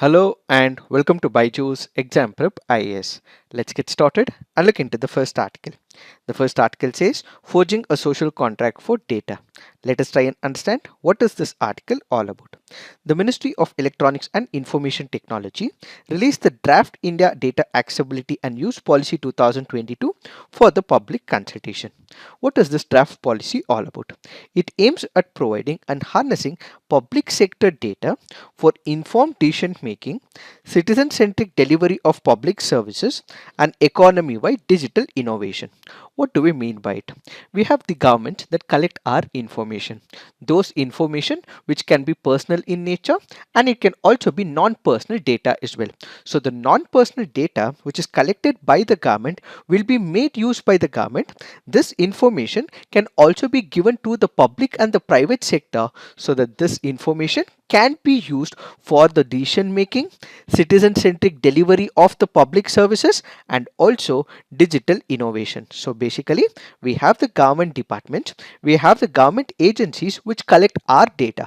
Hello and welcome to BYJU'S Exam Prep IAS. Let's get started and look into the first article. The first article says forging a social contract for data. Let us try and understand what is this article all about. The Ministry of Electronics and Information Technology released the Draft India Data Accessibility and Use Policy 2022 for the public consultation. What is this draft policy all about? It aims at providing and harnessing public sector data for informed decision making, citizen centric delivery of public services, and economy wide digital innovation. What do we mean by it? We have the government that collect our information. Those information which can be personal in nature and it can also be non-personal data as well. So the non-personal data which is collected by the government will be made use by the government. This information can also be given to the public and the private sector so that this information can be used for the decision making, citizen centric delivery of the public services, and also digital innovation. So basically we have the government departments, we have the government agencies which collect our data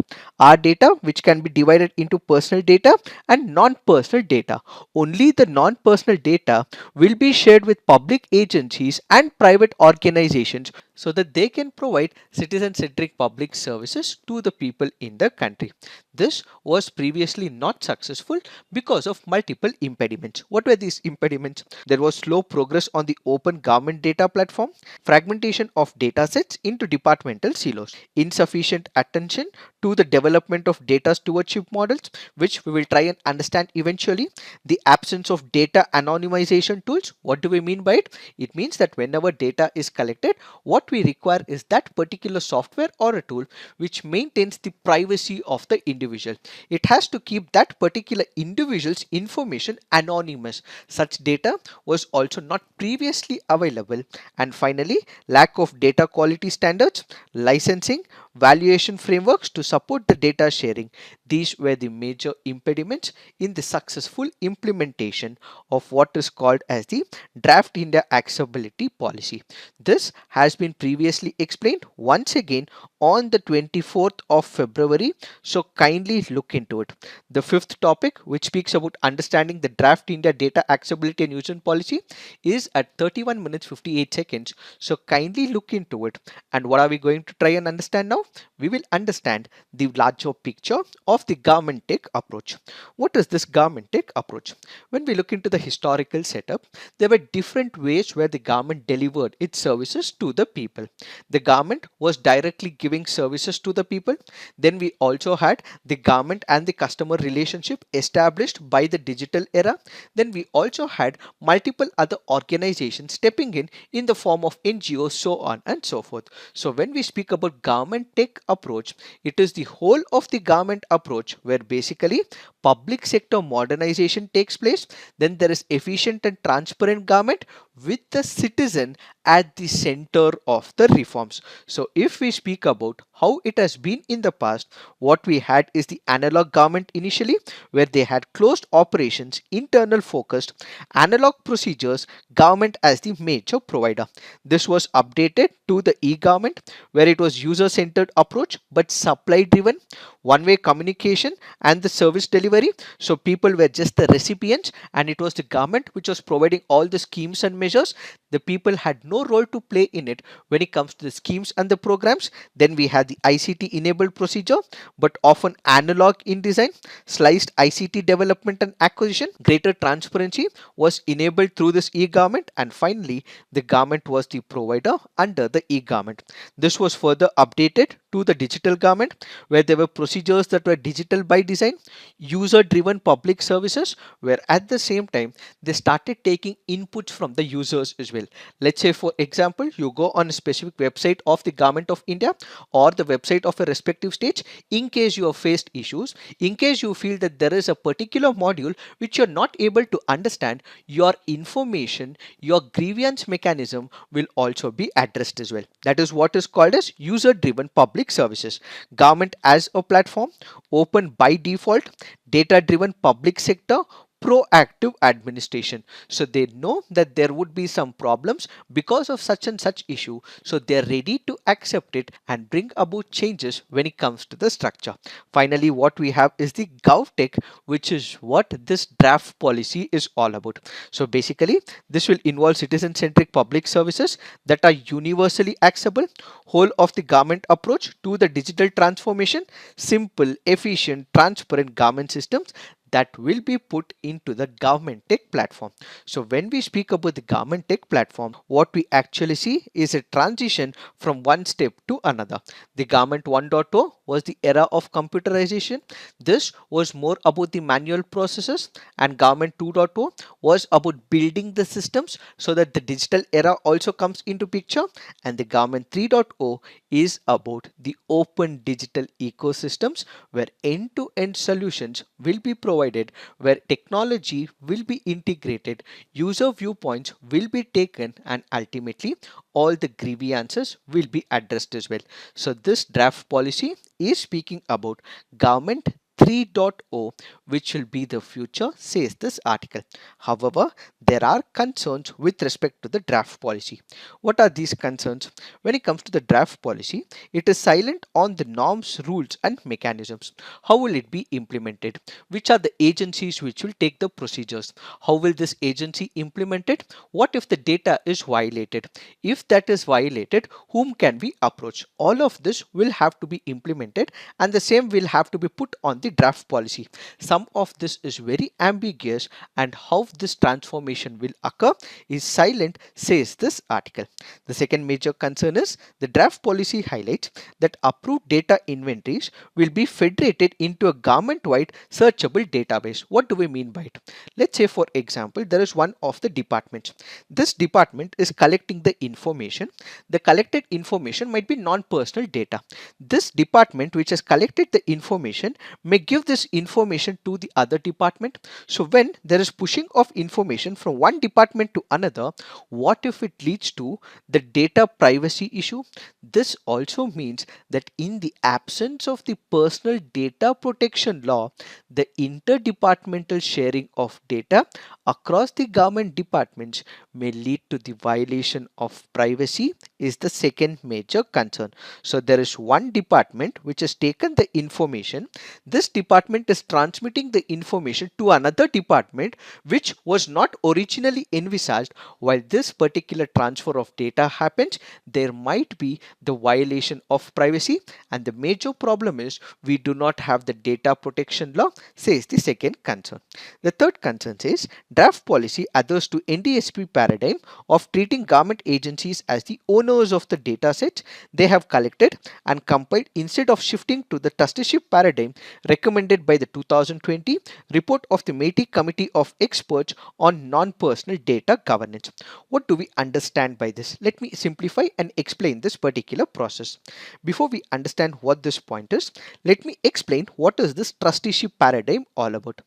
which can be divided into personal data and non-personal data. Only the non-personal data will be shared with public agencies and private organizations so that they can provide citizen centric public services to the people in the country. This was previously not successful because of multiple impediments. What were these impediments? There was slow progress on the open government data platform, fragmentation of data sets into departmental silos, insufficient attention to the development of data stewardship models, which we will try and understand eventually, the absence of data anonymization tools. What do we mean by it? It means that whenever data is collected, what we require is that particular software or a tool which maintains the privacy of the individual. It has to keep that particular individual's information anonymous. Such data was also not previously available. And finally, lack of data quality standards, licensing, valuation frameworks to support the data sharing. These were the major impediments in the successful implementation of what is called as the Draft India Accessibility Policy. This has been previously explained once again on the 24th of February. So kindly look into it. The fifth topic, which speaks about understanding the Draft India Data Accessibility and Use Policy, is at 31 minutes 58 seconds. So kindly look into it. And what are we going to try and understand now? We will understand the larger picture of the government tech approach. What is this government tech approach? When we look into the historical setup, there were different ways where the government delivered its services to the people. The government was directly giving services to the people. Then we also had the government and the customer relationship established by the digital era. Then we also had multiple other organizations stepping in the form of NGOs, so on and so forth. So when we speak about government tech approach, it is the whole of the government approach where basically public sector modernization takes place. Then there is efficient and transparent government with the citizen at the center of the reforms. So if we speak about how it has been in the past, what we had is the analog government initially, where they had closed operations, internal focused, analog procedures, government as the major provider. This was updated to the e-government, where it was user-centered approach but supply-driven, one-way communication and the service delivery. So people were just the recipients and it was the government which was providing all the schemes and measures. The people had no role to play in it when it comes to the schemes and the programs. Then we had the ICT enabled procedure, but often analog in design, sliced ICT development and acquisition. Greater transparency was enabled through this e-government, and finally the government was the provider under the e-government. This was further updated to the digital government, where there were procedures that were digital by design, user driven public services, where at the same time they started taking inputs from the users as well. Let's say for example, you go on a specific website of the government of India or the website of a respective state. In case you have faced issues, in case you feel that there is a particular module which you're not able to understand, your information, your grievance mechanism will also be addressed as well. That is what is called as user driven public services. Government as a platform, open by default, data driven public sector, proactive administration. So they know that there would be some problems because of such and such issue. So they're ready to accept it and bring about changes when it comes to the structure. Finally, what we have is the GovTech, which is what this draft policy is all about. So basically, this will involve citizen-centric public services that are universally accessible, whole of the government approach to the digital transformation, simple, efficient, transparent government systems that will be put into the government tech platform. So when we speak about the government tech platform, what we actually see is a transition from one step to another. The government 1.0 was the era of computerization. This was more about the manual processes, and government 2.0 was about building the systems so that the digital era also comes into picture, and the government 3.0 is about the open digital ecosystems where end-to-end solutions will be provided, where technology will be integrated, user viewpoints will be taken, and ultimately all the grievances will be addressed as well. So this draft policy is speaking about government 3.0, which will be the future, says this article. However, there are concerns with respect to the draft policy. What are these concerns? When it comes to the draft policy, it is silent on the norms, rules, and mechanisms. How will it be implemented? Which are the agencies which will take the procedures? How will this agency implement it? What if the data is violated? If that is violated, whom can we approach? All of this will have to be implemented, and the same will have to be put on the draft policy. Some of this is very ambiguous, and how this transformation will occur is silent, says this article. The second major concern is the draft policy highlights that approved data inventories will be federated into a government-wide searchable database. What do we mean by it? Let's say, for example, there is one of the departments. This department is collecting the information. The collected information might be non-personal data. This department which has collected the information may give this information to the other department. So when there is pushing of information from one department to another, what if it leads to the data privacy issue? This also means that in the absence of the personal data protection law, the interdepartmental sharing of data across the government departments may lead to the violation of privacy, is the second major concern. So there is one department which has taken the information. This department is transmitting the information to another department which was not originally envisaged. While this particular transfer of data happens, there might be the violation of privacy, and the major problem is we do not have the data protection law, says the second concern. The third concern says draft policy adheres to NDSP paradigm of treating government agencies as the owners of the data sets they have collected and compiled, instead of shifting to the trusteeship paradigm recommended by the 2020 report of the MATI Committee of Experts on Non-Personal Data Governance. What do we understand by this? Let me simplify and explain this particular process. Before we understand what this point is, let me explain what is this trusteeship paradigm all about.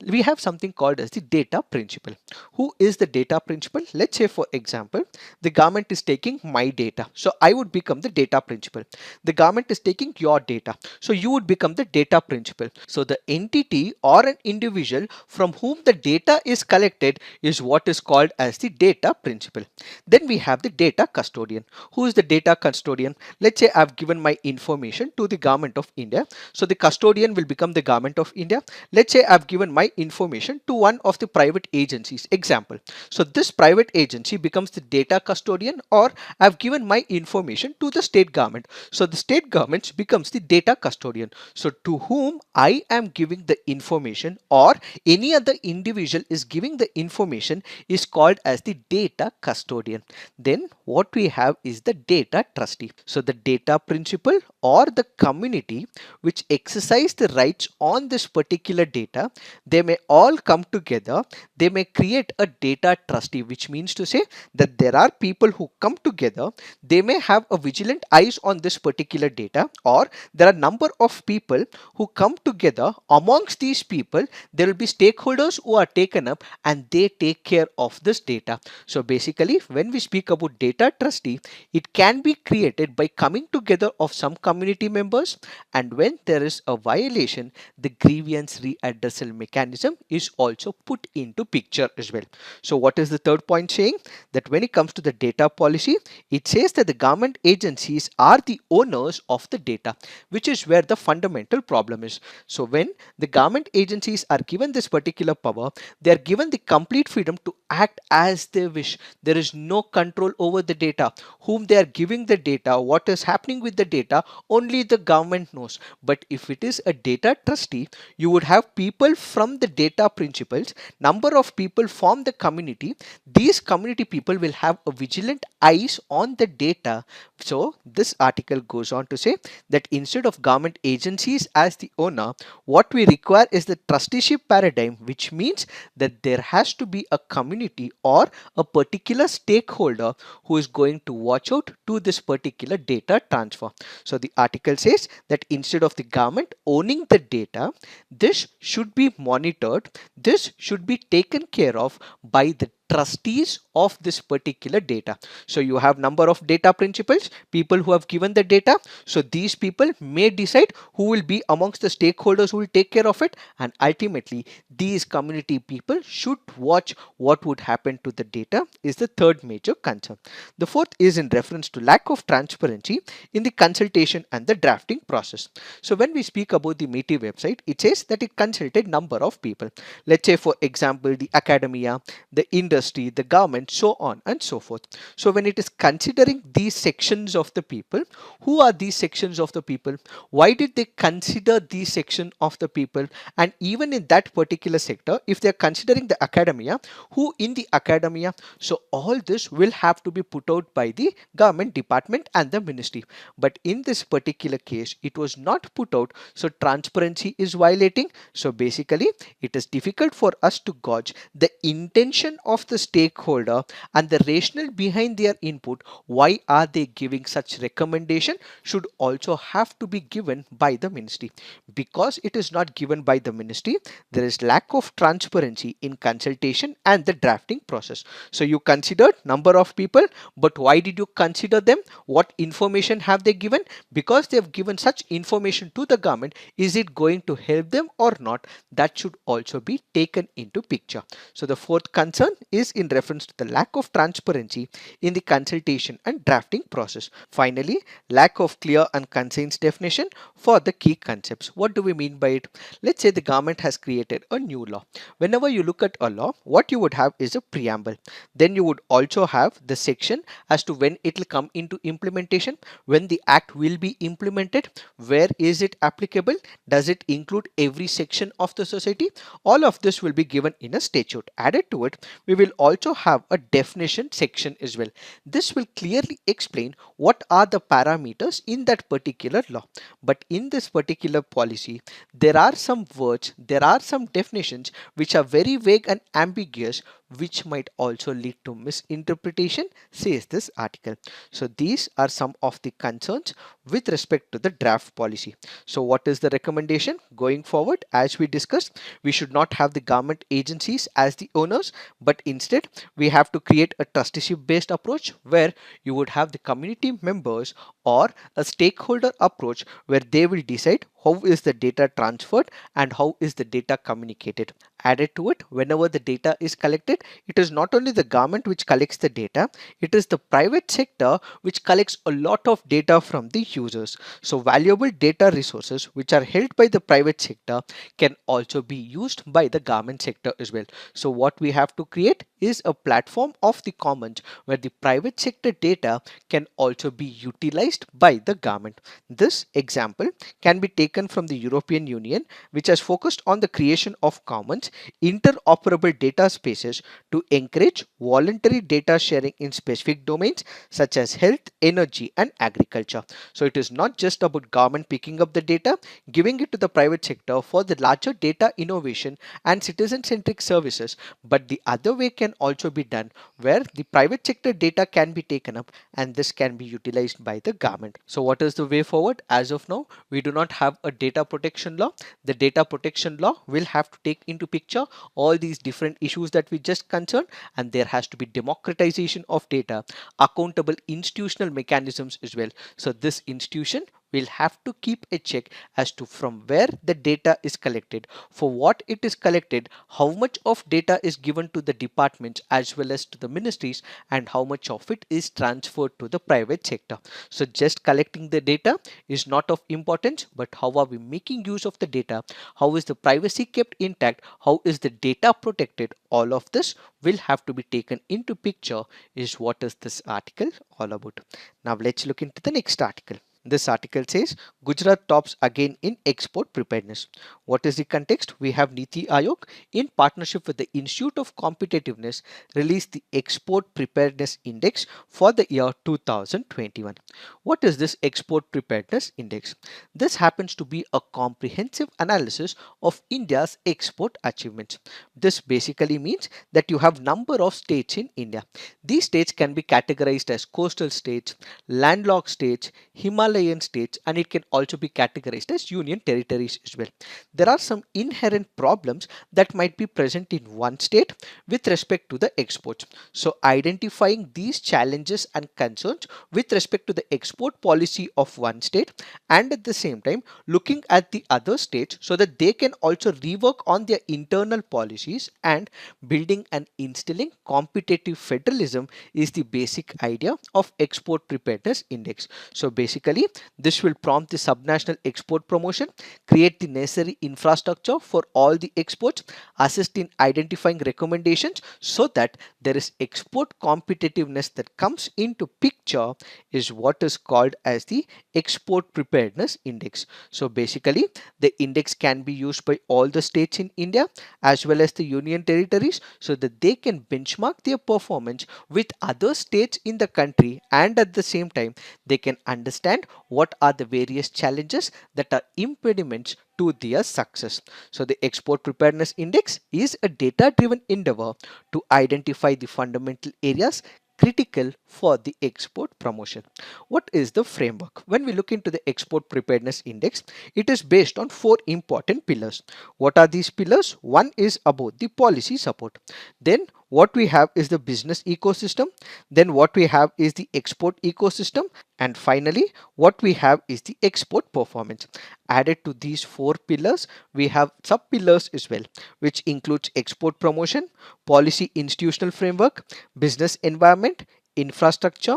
We have something called as the data principle. Who is the data principle? Let's say, for example, the government is taking my data, so I would become the data principle. The government is taking your data, so you would become the data principle. So the entity or an individual from whom the data is collected is what is called as the data principle. Then we have the data custodian. Who is the data custodian? Let's say I've given my information to the government of India, so the custodian will become the government of India. Let's say I've given my information to one of the private agencies, example. So this private agency becomes the data custodian, or I've given my information to the state government. So the state government becomes the data custodian. So to whom I am giving the information, or any other individual is giving the information, is called as the data custodian. Then what we have is the data trustee. So the data principle or the community which exercise the rights on this particular data, they may all come together. They may create a data trustee, which means to say that there are people who come together. They may have a vigilant eyes on this particular data, or there are number of people who come together. Amongst these people, there will be stakeholders who are taken up and they take care of this data. So basically, when we speak about data trustee, it can be created by coming together of some community members, and when there is a violation, the grievance readdressal mechanism is also put into picture as well. So what is the third point saying? That when it comes to the data policy, it says that the government agencies are the owners of the data, which is where the fundamental problem is. So when the government agencies are given this particular power, they are given the complete freedom to act as they wish. There is no control over the data, whom they are giving the data, what is happening with the data, only the government knows. But if it is a data trustee, you would have people from the data principles, number of people form the community. These community people will have a vigilant eyes on the data. So this article goes on to say that instead of government agencies as the owner, what we require is the trusteeship paradigm, which means that there has to be a community or a particular stakeholder who is going to watch out to this particular data transfer. So the article says that instead of the government owning the data, this should be monitored, this should be taken care of by the trustees of this particular data. So you have number of data principals, people who have given the data. So these people may decide who will be amongst the stakeholders who will take care of it, and ultimately these community people should watch what would happen to the data is the third major concern. The fourth is in reference to lack of transparency in the consultation and the drafting process. So when we speak about the MITI website, it says that it consulted number of people. Let's say for example the academia, the industry, the government, so on and so forth. So when it is considering these sections of the people, who are these sections of the people? Why did they consider these section of the people? And even in that particular sector, if they are considering the academia, who in the academia? So all this will have to be put out by the government department and the ministry. But in this particular case, it was not put out. So transparency is violating. So basically, it is difficult for us to gauge the intention of the stakeholder and the rationale behind their input. Why are they giving such recommendation should also have to be given by the ministry. Because it is not given by the ministry, there is lack of transparency in consultation and the drafting process. So you considered number of people, but why did you consider them? What information have they given? Because they have given such information to the government, is it going to help them or not? That should also be taken into picture. So the fourth concern is in reference to the lack of transparency in the consultation and drafting process. Finally, lack of clear and concise definition for the key concepts. What do we mean by it? Let's say the government has created a new law. Whenever you look at a law, what you would have is a preamble. Then you would also have the section as to when it will come into implementation, when the act will be implemented, where is it applicable, does it include every section of the society? All of this will be given in a statute. Added to it, we will also have a definition section as well. This will clearly explain what are the parameters in that particular law. But in this particular policy, there are some words, there are some definitions which are very vague and ambiguous, which might also lead to misinterpretation, says this article. So these are some of the concerns with respect to the draft policy. So what is the recommendation going forward? As we discussed, we should not have the government agencies as the owners, but instead we have to create a trusteeship based approach where you would have the community members or a stakeholder approach where they will decide how is the data transferred and how is the data communicated. Added to it, whenever the data is collected, it is not only the government which collects the data, it is the private sector which collects a lot of data from the users. So valuable data resources which are held by the private sector can also be used by the government sector as well. So what we have to create is a platform of the commons where the private sector data can also be utilized by the government. This example can be taken from the European Union, which has focused on the creation of commons interoperable data spaces to encourage voluntary data sharing in specific domains such as health, energy and agriculture. So it is not just about government picking up the data, giving it to the private sector for the larger data innovation and citizen-centric services, but the other way can also be done where the private sector data can be taken up and this can be utilized by the government. So what is the way forward? As of now, we do not have a data protection law. The data protection law will have to take into picture all these different issues that we just concerned, and there has to be democratization of data, accountable institutional mechanisms as well. So this institution we'll have to keep a check as to from where the data is collected, for what it is collected, how much of data is given to the departments as well as to the ministries, and how much of it is transferred to the private sector. So just collecting the data is not of importance, but how are we making use of the data? How is the privacy kept intact? How is the data protected? All of this will have to be taken into picture is what is this article all about. Now let's look into the next article. This article says Gujarat tops again in export preparedness. What is the context? We have Niti Aayog in partnership with the Institute of Competitiveness released the Export Preparedness Index for the year 2021. What is this Export Preparedness Index? This happens to be a comprehensive analysis of India's export achievements. This basically means that you have number of states in India. These states can be categorized as coastal states, landlocked states, Himalayan states, and it can also be categorized as union territories as well. There are some inherent problems that might be present in one state with respect to the exports. So identifying these challenges and concerns with respect to the export policy of one state, and at the same time looking at the other states so that they can also rework on their internal policies, and building and instilling competitive federalism is the basic idea of export preparedness index. So basically this will prompt the subnational export promotion, create the necessary infrastructure for all the exports, assist in identifying recommendations so that there is export competitiveness that comes into picture is what is called as the export preparedness index. So basically the index can be used by all the states in India as well as the union territories so that they can benchmark their performance with other states in the country, and at the same time they can understand what are the various challenges that are impediments to their success. So the export preparedness index is a data driven endeavor to identify the fundamental areas critical for the export promotion. What is the framework? When we look into the export preparedness index, it is based on four important pillars. What are these pillars? One is about the policy support. Then what we have is the business ecosystem. Then what we have is the export ecosystem. And finally, what we have is the export performance. Added to these four pillars, we have sub pillars as well, which includes export promotion, policy institutional framework, business environment, infrastructure,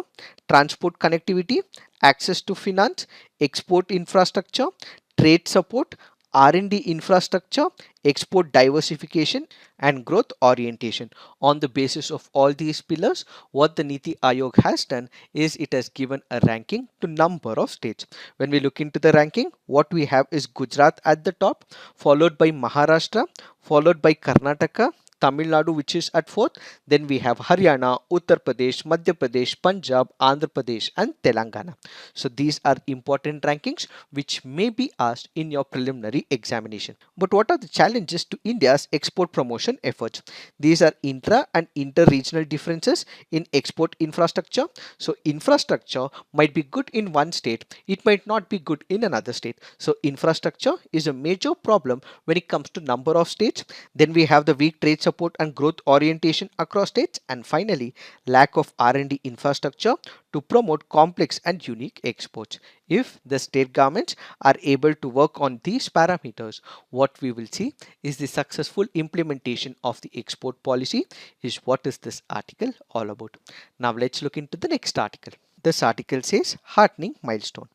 transport connectivity, access to finance, export infrastructure, trade support, R&D infrastructure, export diversification, and growth orientation. On the basis of all these pillars, what the Niti Aayog has done is it has given a ranking to number of states. When we look into the ranking, what we have is Gujarat at the top, followed by Maharashtra, followed by Karnataka, Tamil Nadu, which is at fourth. Then we have Haryana, Uttar Pradesh, Madhya Pradesh, Punjab, Andhra Pradesh, and Telangana. So these are important rankings which may be asked in your preliminary examination. But what are the challenges to India's export promotion efforts? These are intra and inter-regional differences in export infrastructure. So infrastructure might be good in one state, it might not be good in another state. So infrastructure is a major problem when it comes to number of states. Then we have the weak trade support and growth orientation across states, and finally lack of R&D infrastructure to promote complex and unique exports. If the state governments are able to work on these parameters, what we will see is the successful implementation of the export policy is what is this article all about. Now let's look into the next article. This article says heartening milestone.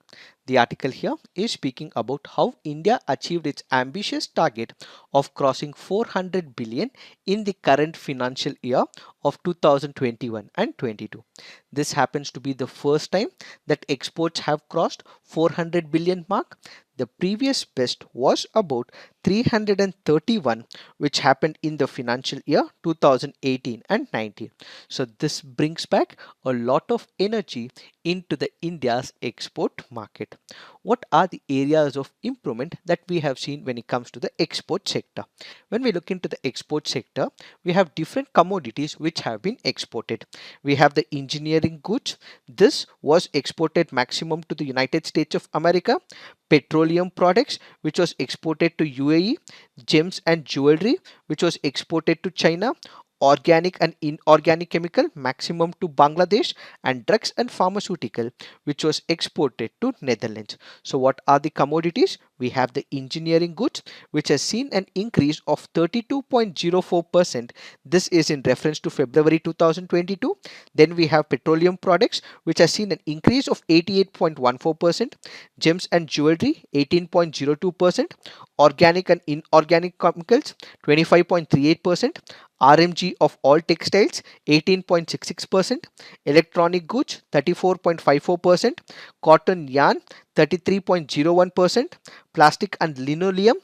The article here is speaking about how India achieved its ambitious target of crossing 400 billion in the current financial year of 2021 and 22. This happens to be the first time that exports have crossed 400 billion mark. The previous best was about 331, which happened in the financial year 2018 and 19. So this brings back a lot of energy into the India's export market. What are the areas of improvement that we have seen when it comes to the export sector? When we look into the export sector, we have different commodities which have been exported. We have the engineering goods. This was exported maximum to the United States of America. Petroleum products, which was exported to UAE. Gems and jewelry, which was exported to China. organic and inorganic chemical maximum to Bangladesh, and drugs and pharmaceutical which was exported to Netherlands. So what are the commodities? We have the engineering goods which has seen an increase of 32.04%. This is in reference to February 2022. Then we have petroleum products which has seen an increase of 88.14%, gems and jewelry 18.02%, organic and inorganic chemicals 25.38%, RMG of all textiles 18.66%, electronic goods 34.54%, cotton yarn 33.01%, plastic and linoleum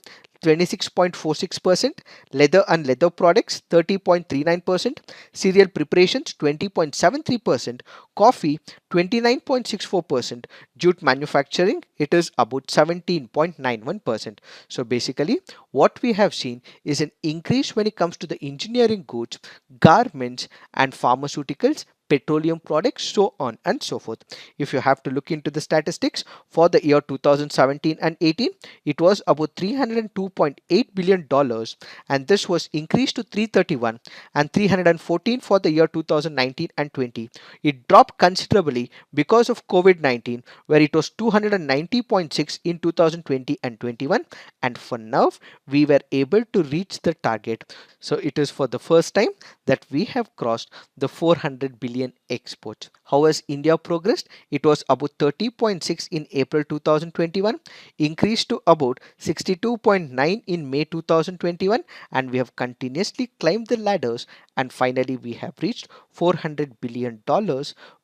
26.46%, leather and leather products 30.39%, cereal preparations 20.73%, coffee 29.64%, jute manufacturing it is about 17.91%. So basically what we have seen is an increase when it comes to the engineering goods, garments and pharmaceuticals, petroleum products, so on and so forth. If you have to look into the statistics for the year 2017 and 18, it was about $302.8 billion, and this was increased to 331 and 314 for the year 2019 and 20. It dropped considerably because of COVID-19, where it was 290.6 in 2020 and 21, and for now we were able to reach the target. So it is for the first time that we have crossed the 400 billion exports. How has India progressed? It was about 30.6 in April 2021, increased to about 62.9 in May 2021, and we have continuously climbed the ladders, and finally we have reached $400 billion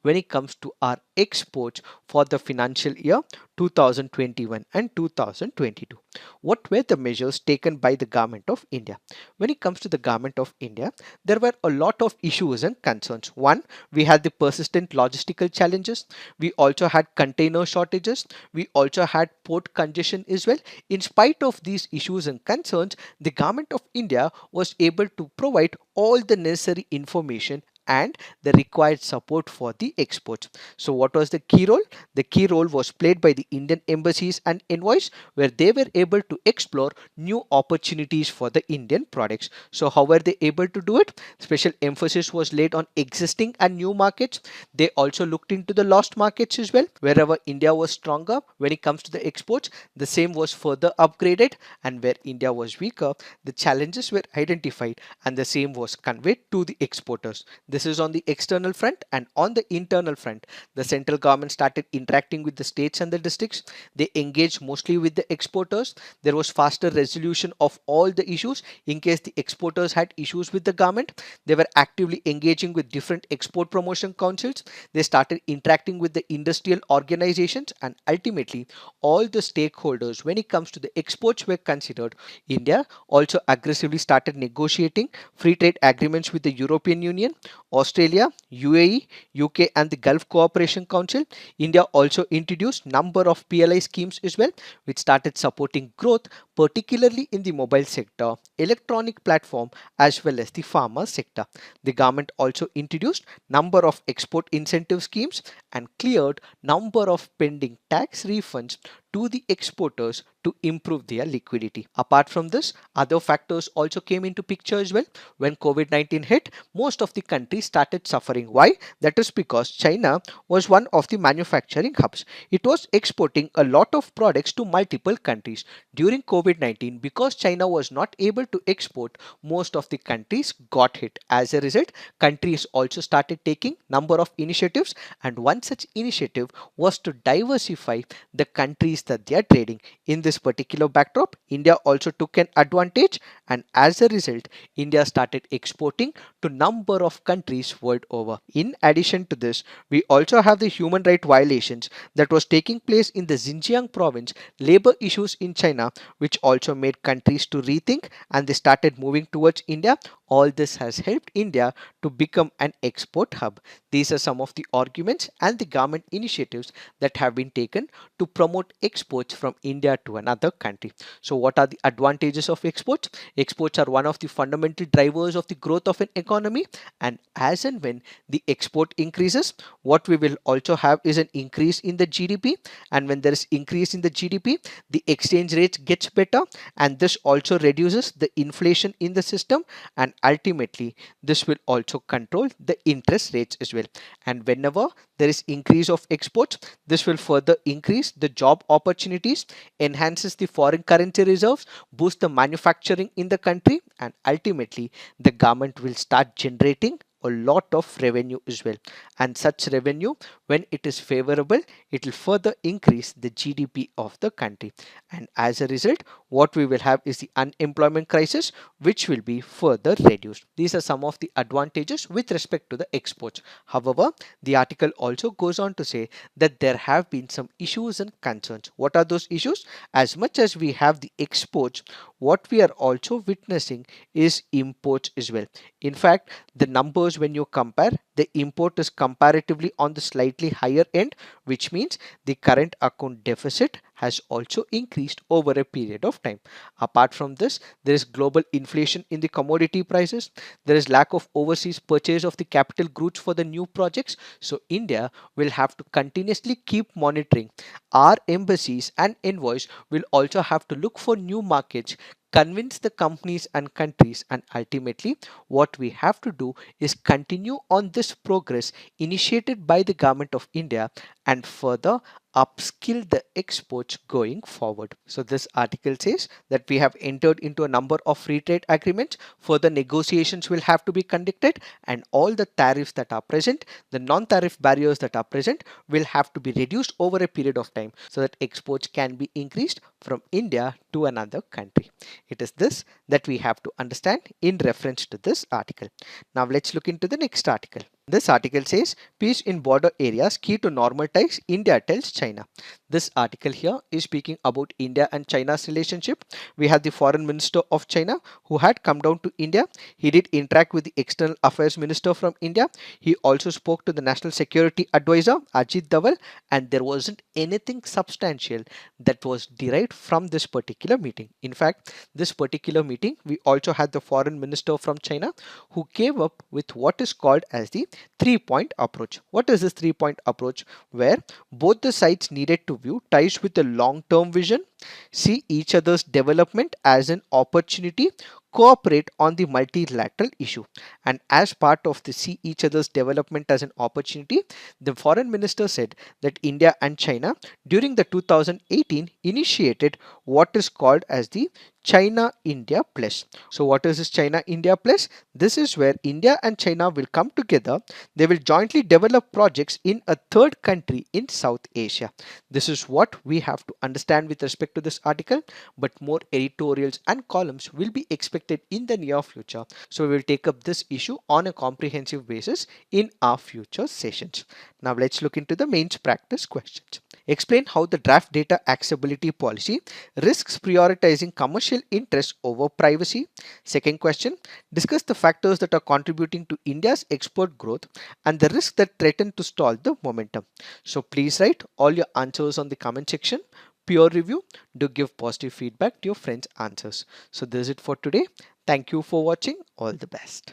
when it comes to our exports for the financial year 2021 and 2022. What were the measures taken by the government of India? When it comes to the government of India, there were a lot of issues and concerns. One, we had the persistent logistical challenges. We also had container shortages. We also had port congestion as well. In spite of these issues and concerns, the government of India was able to provide all the necessary information and the required support for the exports. So what was the key role? The key role was played by the Indian embassies and envoys, where they were able to explore new opportunities for the Indian products. So how were they able to do it? Special emphasis was laid on existing and new markets. They also looked into the lost markets as well. Wherever India was stronger when it comes to the exports, the same was further upgraded, and where India was weaker, the challenges were identified and the same was conveyed to the exporters. This is on the external front, and on the internal front, the central government started interacting with the states and the districts. They engaged mostly with the exporters. There was faster resolution of all the issues. In case the exporters had issues with the government, they were actively engaging with different export promotion councils. They started interacting with the industrial organizations, and ultimately all the stakeholders when it comes to the exports were considered. India also aggressively started negotiating free trade agreements with the European Union, Australia, UAE, UK and the Gulf Cooperation Council. India also introduced number of PLI schemes as well, which started supporting growth, particularly in the mobile sector, electronic platform as well as the pharma sector. The government also introduced number of export incentive schemes and cleared number of pending tax refunds to the exporters to improve their liquidity. Apart from this, other factors also came into picture as well. When COVID-19 hit, most of the countries started suffering. Why? That is because China was one of the manufacturing hubs. It was exporting a lot of products to multiple countries. During COVID-19, because China was not able to export, most of the countries got hit. As a result, countries also started taking number of initiatives, and one such initiative was to diversify the countries that they are trading. In this particular backdrop, India also took an advantage, and as a result, India started exporting to number of countries world over. In addition to this, we also have the human right violations that was taking place in the Xinjiang province, labor issues in China, which also made countries to rethink, and they started moving towards India. All this has helped India to become an export hub. These are some of the arguments and the government initiatives that have been taken to promote exports from India to another country. So what are the advantages of exports? Exports are one of the fundamental drivers of the growth of an economy, and as and when the export increases, what we will also have is an increase in the GDP, and when there is increase in the GDP, the exchange rate gets better, and this also reduces the inflation in the system, and ultimately this will also control the interest rates as well. And whenever there is increase of exports, this will further increase the job opportunities, enhances the foreign currency reserves, boost the manufacturing in the country, and ultimately the government will start generating a lot of revenue as well. And such revenue, when it is favorable, it will further increase the GDP of the country. And as a result, what we will have is the unemployment crisis, which will be further reduced. These are some of the advantages with respect to the exports. However, the article also goes on to say that there have been some issues and concerns. What are those issues? As much as we have the exports, what we are also witnessing is imports as well. In fact, the numbers, when you compare, the import is comparatively on the slightly higher end, which means the current account deficit has also increased over a period of time. Apart from this, there is global inflation in the commodity prices. There is lack of overseas purchase of the capital goods for the new projects. So India will have to continuously keep monitoring. Our embassies and envoys will also have to look for new markets, convince the companies and countries, and ultimately what we have to do is continue on this progress initiated by the government of India and further upskill the exports going forward. So this article says that we have entered into a number of free trade agreements. Further negotiations will have to be conducted, and all the tariffs that are present, the non-tariff barriers that are present, will have to be reduced over a period of time so that exports can be increased from India to another country. It is this that we have to understand in reference to this article. Now let's look into the next article. This article says peace in border areas key to normal ties, India tells China. This article here is speaking about India and China's relationship. We have the foreign minister of China who had come down to India. He did interact with the external affairs minister from India. He also spoke to the national security advisor Ajit Doval, and there wasn't anything substantial that was derived from this particular meeting. In fact, this particular meeting, we also had the foreign minister from China who came up with what is called as the 3-point approach. What is this 3-point approach? Where both the sides needed to view ties with a long-term vision, see each other's development as an opportunity, cooperate on the multilateral issue. And as part of the see each other's development as an opportunity, the foreign minister said that India and China during the 2018 initiated what is called as the China India Plus. So what is this China India Plus? This is where India and China will come together. They will jointly develop projects in a third country in South Asia. This is what we have to understand with respect to this article, but more editorials and columns will be expected in the near future. So we will take up this issue on a comprehensive basis in our future sessions. Now let's look into the mains practice questions. Explain how the draft data accessibility policy risks prioritizing commercial interests over privacy. Second question, discuss the factors that are contributing to India's export growth and the risks that threaten to stall the momentum. So please write all your answers on the comment section. Peer review, do give positive feedback to your friends' answers. So this is it for today. Thank you for watching. All the best.